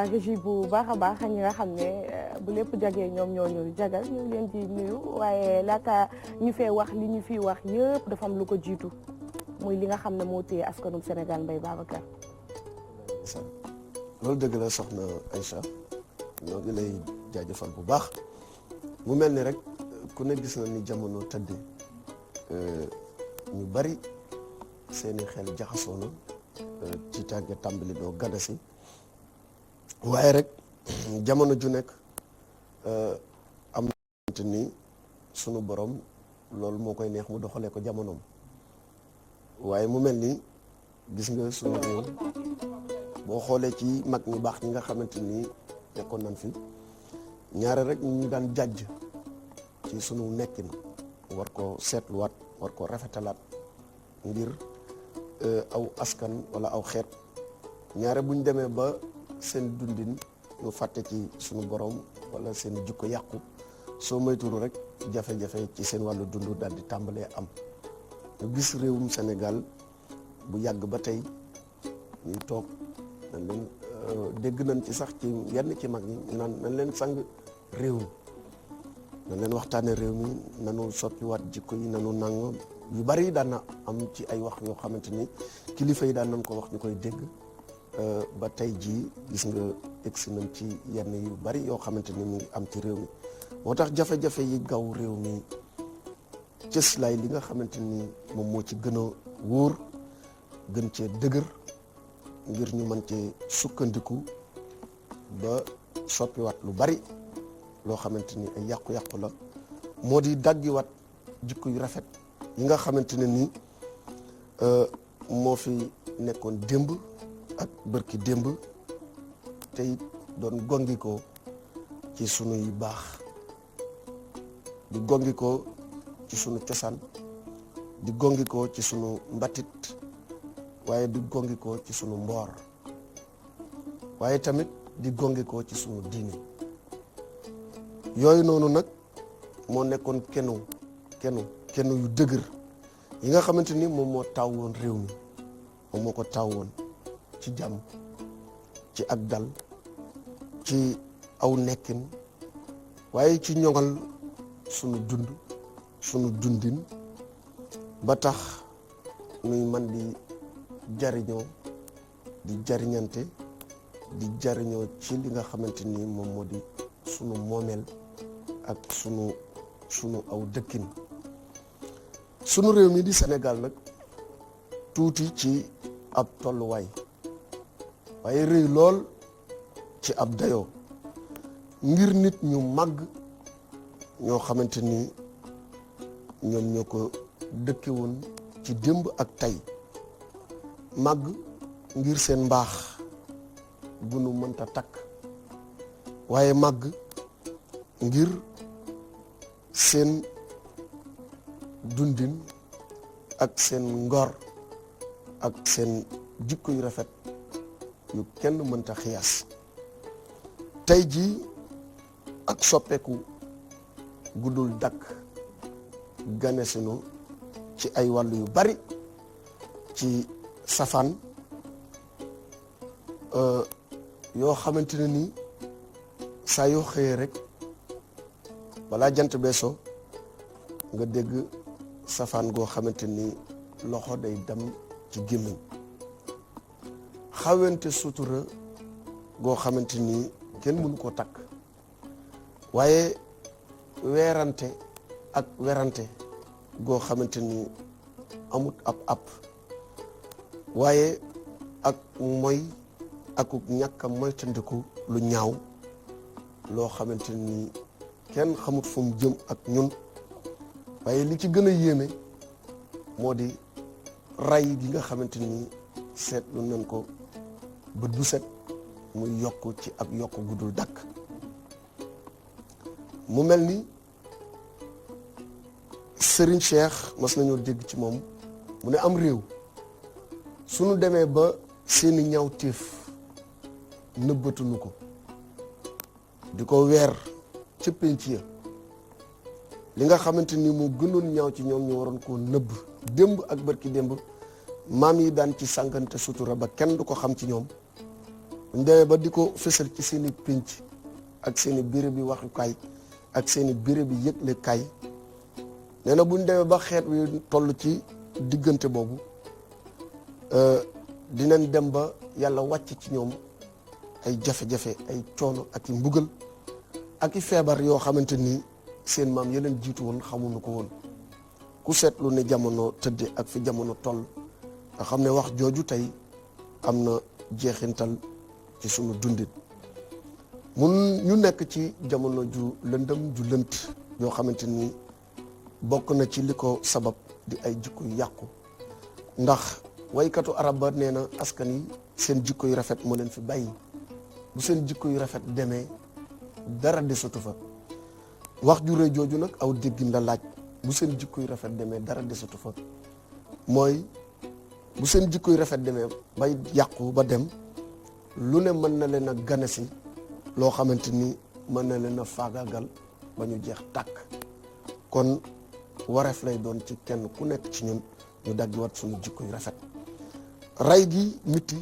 waa régie bu baax a baax ñi nga xam ne bu lépp jagee ñoom ñoo ñu jagal ñu ngi leen di nuyu waaye laata ñu fee wax li ñu fi wax yëpp dafa am lu ko jiitu muy li nga xam ne moo téye askanum Sénégal Mbaye Babacar. loolu dëgg la soxna Aïcha ñoo ngi lay jaajëfal bu baax mu mel ni rek ku ne gis na ni jamono tëddee ñu bari seeni xel jaxasoo na ci tàgge tàmbali doo gadasi waaye rek jamono ju nekk am na ni sunu borom loolu moo koy neex mu doxalee ko jamonoom waaye mu mel ni gis nga sunu réew boo xoolee ci mag ñu baax ñi nga xamante ni nekkoon nañ fi ñaare rek ñu daan jàjj ci sunu nekkin war ko seetluwaat war ko rafetalaat ngir aw askan wala aw xeet ñaare buñ demee ba seen dundin ñu fàtte ci sunu borom wala seen jikko yàqu soo moytuwul rek jafe-jafe ci seen wàllu dund daal di tàmbalee am ñu gis réewum Sénégal bu yàgg ba tey ñuy toog nañ leen dégg nañ ci sax ci yenn ci mag ñi naan nañ leen sang réew mi nañ leen waxtaane réew mi nanu soppiwaat jikko yi nanu nangam yu bari daan na am ci ay wax yoo xamante ni kilifa yi daan nañ ko wax ñu koy dégg ba tey jii gis nga egsi nañ ci yenn yu bari yoo xamante ni mu ngi am ci réew mi moo tax jafe-jafe yi gaw réew mi cëslaay li nga xamante ni moom moo ci gën a wóor gën cee dëgër ngir ñu mën cee sukkandiku ba soppiwaat lu bari loo xamante ni ay yàqu-yàqu la moo di daggiwaat jikko yu rafet yi nga xamante ne ni moo fi nekkoon démb ak bërki démb tey doon gongikoo ci sunuy baax di gongikoo ci sunu cosaan di gongikoo ci sunu mbatit waaye di gongikoo ci sunu mboor waaye tamit di gongikoo ci sunu diine yooyu noonu nag moo nekkoon kenu yu dëgër yi nga xamante ni moom moo taw woon réew mi moom moo ko taw woon ci jàmm ci ak dal ci aw nekkin waaye ci ñoŋal sunu dund sunu dundin ba tax nuy man di jariñoo di jariñante di jariñoo ci li nga xamante ni moom moo di sunu moomeel ak sunu aw dëkkin sunu réew mi di Sénégal nag tuuti ci ab tolluwaay waaye rëy lool ci ab dayoo ngir nit ñu màgg ñoo xamante ni ñoom ñoo ko dëkke woon ci démb ak tey màgg ngir seen mbaax bu nu mënta takk waaye màgg ngir seen dundin ak seen ngor ak seen jikko yu rafet yu kenn mënta xiyaas tey jii ak soppeeku guddul dakk gane sinu ci ay wàllu yu bari ci safaan yoo xamante ne ni saa yoo xëyee rek balaa jant beesoo nga dégg safaan goo xamante ni loxo day dem ci gémmiñ xawente sutura goo xamante ni kenn mënu ko takk waaye weerante ak werante goo xamante ni amut ab waaye ak moy ak ñàkk a moytandiku lu ñaaw loo xamante ni kenn xamut fu mu jëm ak ñun waaye li ci gën a yéeme moo di ray gi nga xamante ni seetlu nañ ko bët bu set muy yokk ci ab yokk guddul dakk mu mel ni Serigne Cheikh mas nañoo dégg ci moom mu ne am réew suñu demee ba seeni ñaaw téef nëbbatuñu ko di ko weer ca pénc ya li nga xamante ni moo gënoon ñaaw ci ñoom ñu waroon koo nëbb démb ak barki démb maam yi daan ci sànkante sutura ba kenn du ko xam ci ñoom buñ demee ba di ko fësal ci seen i pénc ak seen i béréb bi waxukaay ak seen i béréb bi yëglekaay nee na buñ demee ba xeet wi toll ci diggante boobu dinañ dem ba yàlla wàcc ci ñoom ay jafe-jafe ay coono ak i mbugal ak i feebar yoo xamante ni seen maam yeneen jiitu woon xamuñu ko woon ku seetlu ne jamono tëdde ak fi jamono toll nga xam ne wax jooju tey am na jeexintal ci sunu dundin ñu nekk ci jamono ju lëndëm ju lënt yoo xamante ni bokk na ci li ko sabab di ay jikko yu yàqu ndax waykatu arab ba nee na askan yi seen jikko yu rafet moo leen fi bàyyi bu seen jikko yu rafet demee dara desatu fa wax ju rëy jooju nag aw déggin la laaj bu seen jikko yu rafet demee dara desatu fa mooy bu seen jikko yu rafet demee bay yàqu ba dem lu ne mën na leen a ganesi loo xamante ni mën na leen a faagaagal ba ñu jeex tàkk kon wareef lay doon ci kenn ku nekk ci ñun ñu dagg wat suñu jikko yu rafet rey gi miti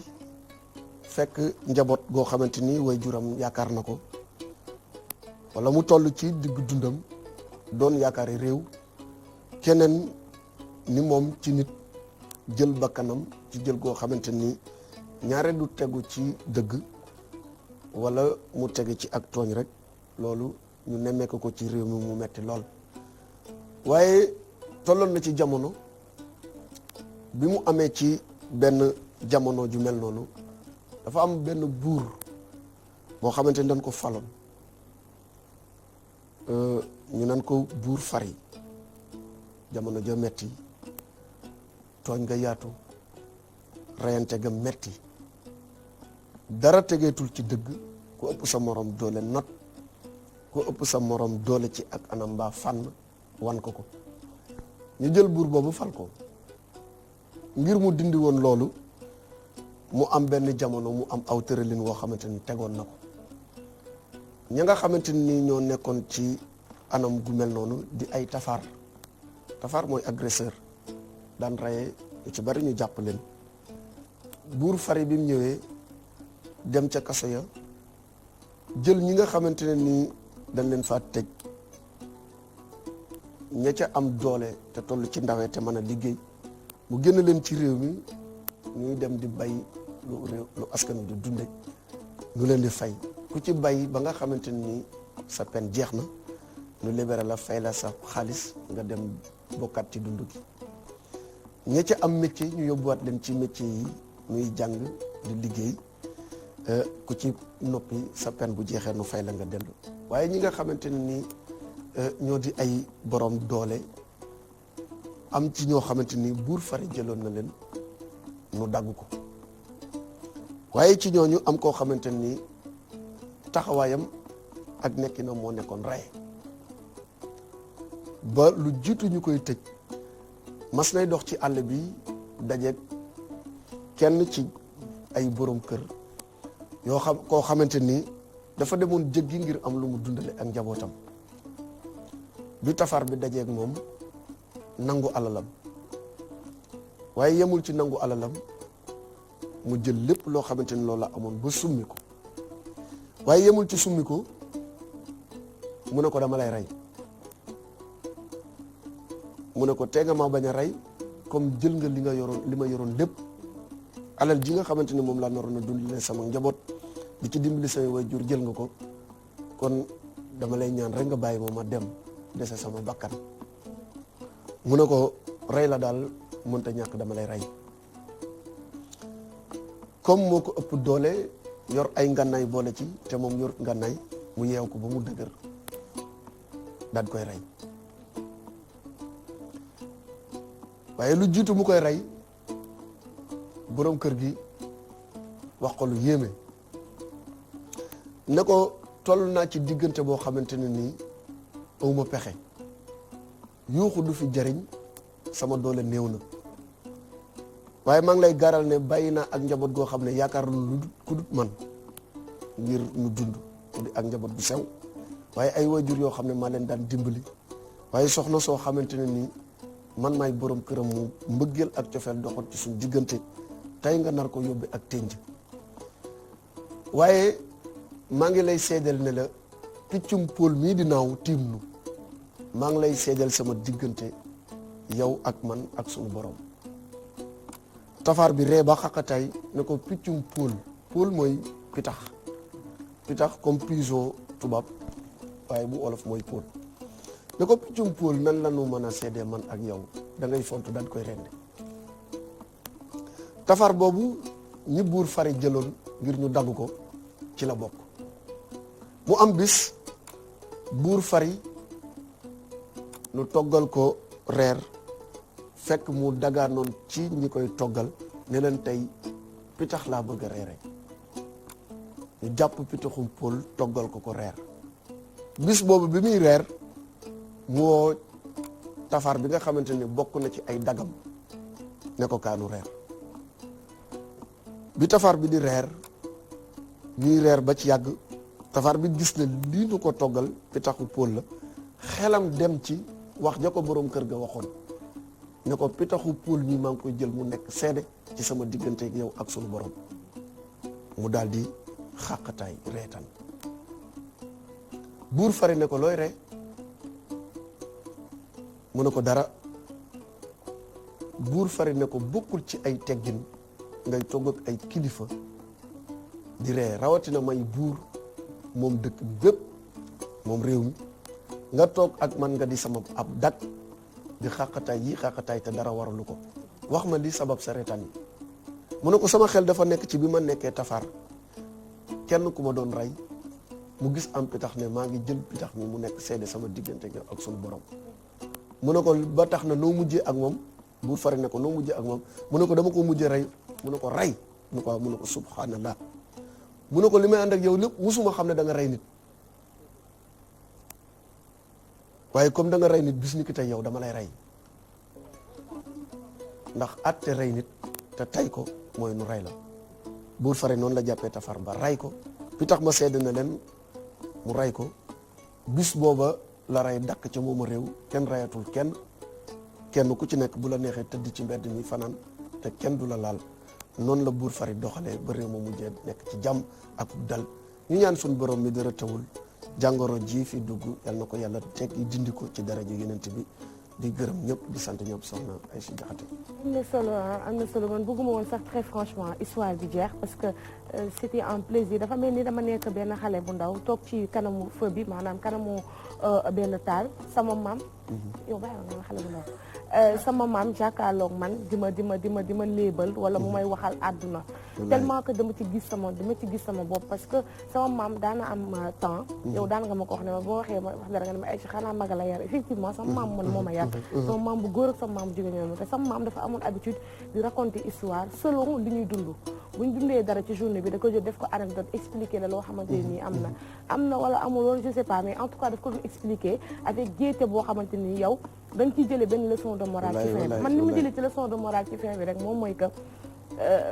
fekk njaboot goo xamante ni way juram yaakaar na ko wala mu toll ci diggu dundam doon yaakaari réew keneen ni moom ci nit jël bakkanam ci jël goo xamante ni ñaare du tegu ci dëgg wala mu tege ci ak tooñ rek loolu ñu nemmeeku ko ci réew mi mu metti lool waaye tolloon na ci jamono bi mu amee ci benn jamono ju mel noonu dafa am benn buur boo xamante ni dañ ko faloon ñu nan ko buur fari jamono ja metti tooñ nga yaatu reyante ga metti dara tegeetul ci dëgg ku ëpp sa morom doole not ku ëpp sa morom doole ci ak anam mbaa fànn wan ko ñu jël buur boobu fal ko ngir mu dindi woon loolu mu am benn jamono mu am aw tëralin woo xamante ni tegoon na ko ñi nga xamante ni ñoo nekkoon ci anam gu mel noonu di ay tafaar mooy agresseur daan reye ñu ci bari ñu jàpp leen buur fari bi mu ñëwee dem ca kaso ya jël ñi nga xamante ne nii dañ leen faa tëj ña ca am doole te toll ci ndawee te mën a liggéey mu génn leen ci réew mi ñuy dem di bay lu askan wi di dunde ñu leen di fay ku ci bay ba nga xamante ni sa peine jeex na ñu libéré la fay la sa xaalis nga dem bokkaat ci dund gi ña ca am métier ñu yóbbuwaat leen ci métier yi ñuy jàng di liggéey ku ci noppi sa peine bu jeexee nu fay la nga dellu waaye ñi nga xamante ne ni ñoo di ay borom doole am ci ñoo xamante ni buur fari jëloon na leen nu dagg ko waaye ci ñooñu am koo xamante ni taxawaayam ak nekkinam moo nekkoon rey ba lu jiitu ñu koy tëj mas nay dox ci àll bi dajeeg kenn ci ay borom kër yoo xam koo xamante ni dafa demoon jéggi ngir am lu mu dundale ak njabootam bi tafaar bi dajeeg moom nangu alalam waaye yemul ci nangu alalam mu jël lépp loo xamante ni loolu la amoon ba summi ko waaye yemul ci summi ko mu ne ko dama lay rey mu ne ko tee nga ma bañ a rey comme jël nga li ma yoroon lépp alal ji nga xamante ni moom laa naroon a dundale sama njaboot di ci dimbali samay waajur jël nga ko kon dama lay ñaan rek nga bàyyi ma dem dese sama bakkan mu ne ko rey la daal mënta ñàkk dama lay rey comme moo ko ëpp doole yor ay ngànnaay boole ci te moom yor ngànnaay mu yeew ko ba mu dëgër daal koy rey waaye lu jiitu mu koy rey boroom kër gi wax ko lu yéeme ne ko toll naa ci diggante boo xamante ne nii awma pexe yuuxu du fi jariñ sama doole néew na waaye maa ngi lay garal ne bàyyi naa ak njaboot goo xam ne yaakaar lu ku dut man ngir nu dund di ak njaboot bu sew waaye ay waajur yoo xam ne maa leen daan dimbali waaye soxna soo xamante ne nii man maay borom këram mu mbëggeel ak cofeel doxoon ci suñ diggante tey nga nar ko yóbbe ak tënj waaye maa ngi lay seedal ne la piccum Pool mii di naaw tiim nu maa ngi lay seedal sama diggante yow ak man ak sunu borom. Tafaar bi ree ba xaqataay ne ko piccum Pool mooy pitax comme pigeon tubaab waaye bu olof mooy Pool ne ko piccum Pool nan la nu mën a seedee man ak yow da ngay fontu daal koy rendi. Tafaar boobu ñi buur Fari jëloon ngir ñu dagg ko ci la bokk. mu am bis buur Fari nu toggal ko reer fekk mu dagaanoon ci ñi koy toggal ne leen tey pitax laa bëgg a reere ñu jàpp pitaxum Pool toggal ko reer. bis boobu bi muy reer mu woo Tafaar bi nga xamante ni bokk na ci ay dagam ne ko kaanu reer. bi Tafaar bi di reer ñuy reer ba ci yàgg Tafaar bi gis ne lii nu ko toggal pitaxu Pool la xelam dem ci wax ja ko boroom kër ga waxoon ne ko pitaxu Pool mi maa ngi koy jël mu nekk seede ci sama diggante ak yow ak sunu borom. mu daal di xàqataay reetaan. buur Fari ne ko looy ree mu ne ko dara. buur Fari ne ko bokkul ci ay teggin ngay togg ak ay kilifa di ree rawatina may buur moom dëkk bi bépp moom réew mi nga toog ak man nga di sama ab dak di xàqataay te dara waralu ko wax ma li sabab sa reetaan yi. mu ne ko sama xel dafa nekk ci bi ma nekkee Tafaar kenn ku ma doon rey mu gis am pitax ne maa ngi jël pitax mi mu nekk seede sama diggante ak sunu borom. mu ne ko ba tax na noo mujjee ak moom buur Fari ne ko noo mujjee ak moom mu ne ko dama ko mujjee rey mu ne ko rey mu ne ko subhanallah mu ne ko li may ànd ak yow lépp musuma xam ne da nga rey nit waaye comme da nga rey nit bis ni ki tey yow dama lay rey ndax àtte rey nit te tay ko mooy nu rey la. buur Fari noonu la jàppee Tafaar ba rey ko pitax ma sedd na leen mu rey ko bis booba la rey dakk ca mooma réew kenn reyatul kenn ku ci nekk bu la neexee tëdd ci mbedd mi fanaan te kenn du la laal. noonu la buur Fari doxalee ba réew ma mujjee nekk ci jàmm ak dal ñu ñaan suñu borom mi dara tawul jàngoro ji fi dugg yal na ko yàlla teg dindi ko ci daraja Yonent bi di gërëm ñëpp di sant ñëpp soxna Aïcha Diakhaté. am na solo man bëgguma woon sax très franchement histoire bi jeex parce que c'était un plaisir dafa mel ni dama nekk benn xale bu ndaw toog ci kanamu feu bi maanaam kanamu benn taal sama maam. yow bàyyi ma nga xale bu ndaw. sama maam jàkkaarloog man di ma léebal wala mu may waxal àdduna tellement que dama ci gis sama bopp parce que sama maam daana am temps yow daan nga ma ko wax ne ma boo waxee ma wax dara nga ne ma ay ci xanaa maga la yar effectivement sama maam man moo ma yar sama maam bu góor ak sama maam bu jigéen ñoom te sama maam dafa amoon habitude di raconter histoire selon li ñuy dund bu ñu dundee dara ci journée bi da ko jël def ko anecdote expliquer la loo xamante nii am na wala amul loolu je sais pas mais en tout cas daf ko doon expliquer avec gaieté boo xamante ni yow da nga ciy jëlee benn leçon de morale ci fin bi man ni mu jëlee ci leçon de morale ci fin bi rek moom mooy que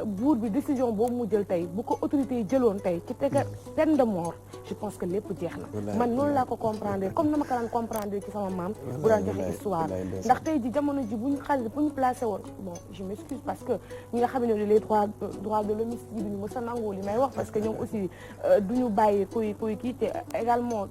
buur bi décision boobu mu jël tey bu ko autorité yi jëloon tey ci tega peine de mort je pense que lépp jeex na man noonu laa ko comprendre comme na ma ko daan comprendre ci sama maam bu daan joxe histoire ndax tey ji jamono ji bu ñu placé woon bon je m'excuse parce que ñi nga xam ne les droits de l'homme yi duñu mës a nangoo li may wax parce que ñoom aussi duñu bàyyi kuy kii te également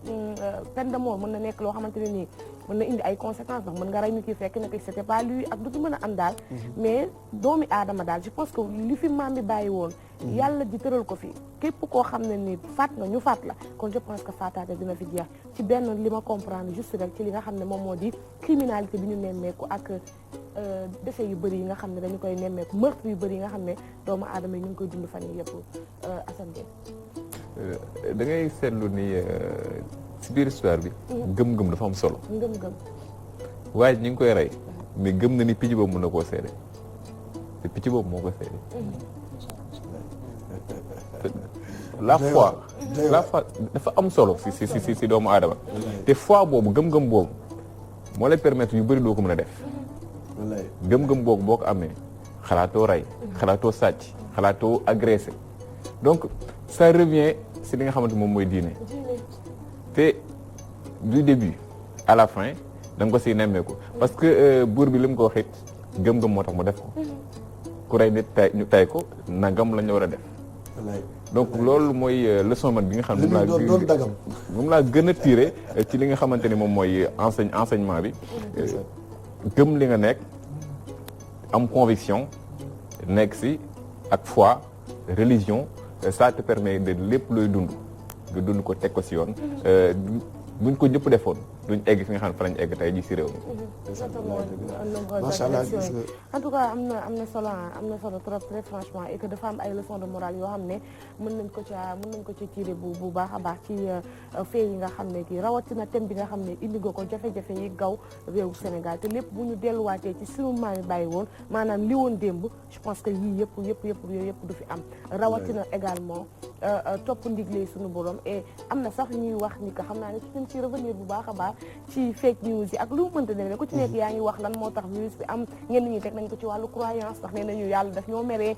peine de mort mën na nekk loo xamante ne nii mën na indi ay conséquences ndax mën nga rey nit ki fekk ne que c'était pas lui ak du ci mën a am daal mais doomi aadama daal je pense que li fi maam bi bàyyi woon yàlla ji tëral ko fi képp koo xam ne ni faat nga ñu faat la kon je pense que faataate dina fi jeex ci benn li ma comprendre juste rek ci li nga xam ne moom moo di criminalité bi ñu nemmeeku ak décès yu bëri yi nga xam ne dañu koy nemmeeku meurtre yu bëri yi nga xam ne doomu aadama yi ñu ngi koy dund fan yi yëpp Assane da ngay seetlu ni ci biir histoire bi gëm-gëm dafa am solo ngëm-ngëm waaye ñu ngi koy rey mais gëm na ni picc boobu mën na koo seede te picc boobu moo ko seede la foi dafa am solo si doomu aadama te foi boobu gëm-gëm boobu moo lay permettre yu bëri doo ko mën a def gëm-gëm boobu boo ko amee xalaatoo rey xalaatoo sàcc xalaatoo agressé donc ça revient si li nga xamante moom mooy diine te du début à la fin da nga ko siy nemmeeku parce que buur bi li mu ko wax it gëm-gëm moo tax mu def ko ku rey nit ñu tay ko nangam la ñu war a def donc loolu mooy leçon man bi nga xam ne moom laa gën a tiré ci li nga xamante ni moom mooy enseignement bi gëm li nga nekk am conviction nekk si ak foi religion ça te permet de lépp looy dund nga dund ko teg ko si yoon buñ ko ñëpp defoon duñ egg fi nga xam ne fa lañ egg tey ji si réew mi. macha allah en tout cas am na solo trop très franchement et que dafa am ay leçons de morale yoo xam ne mën nañ ko ci tirer bu baax a baax ci fee yi nga xam ne kii rawatina thème bi nga xam ne indi nga ko jafe-jafe yi gaw réewu Sénégal te lépp bu ñu delluwaatee ci sunu maam yi bàyyi woon maanaam li woon démb je pense que yii yëpp du fi am rawatina également topp ndigle sunu borom et am na sax ñuy wax ni que xam naa ne ci revenir bu baax a baax ci fake news yi ak lu mu mënta demee ku ci nekk yaa ngi wax lan moo tax virus bi am ñenn ñi teg nañ ko ci wàllu croyance ndax nee nañu yàlla daf ñoo meree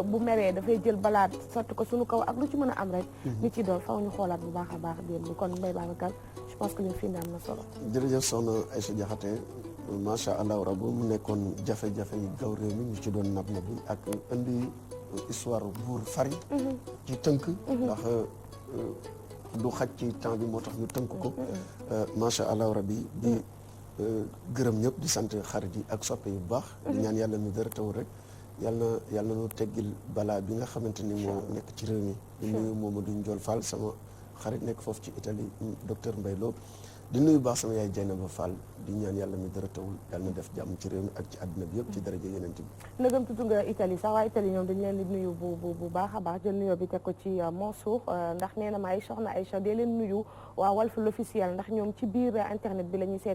bu meree dafay jël balaa sotti ko suñu kaw ak lu ci mën a am rek nit ci doon faw ñu xoolaat bu baax a baax démb kon Mbaye Babacar je pense que li fi am na solo. jërëjëf soxna Aïcha Diakhaté macha allah rabu mu nekkoon jafe-jafe yi gaw réew mi ñu ci doon nab nabi ak indi histoire buur fari ci tënk ndax du xaj ci temps bi moo tax ñu tënk ko macha allah rabbi di gërëm ñëpp di sant xarit yi ak soppe yu baax di ñaan yàlla mi dara tawul rek yàlla na nu teggil balaa bi nga xamante ni moo nekk ci réew mi di nuyu Mamadou Ndiol Fall sama xarit nekk foofu ci Italie docteur Mbaye Lo di nuyu baax sama yaay Dieynaba Fall di ñaan yàlla mi dara tawul yàlla na def jàmm ci réew mi ak ci àddina bi yëpp ci daraja yeneen bi ndegam tudd nga Italie sax waa Italie ñoom dañu leen di nuyu bu baax a baax jël nuyoo bi teg ko ci Mansour ndax nee na ma ay soxna Aïcha dee leen nuyu waa Walf l'officiel ndax ñoom ci biir internet bi la ñuy seet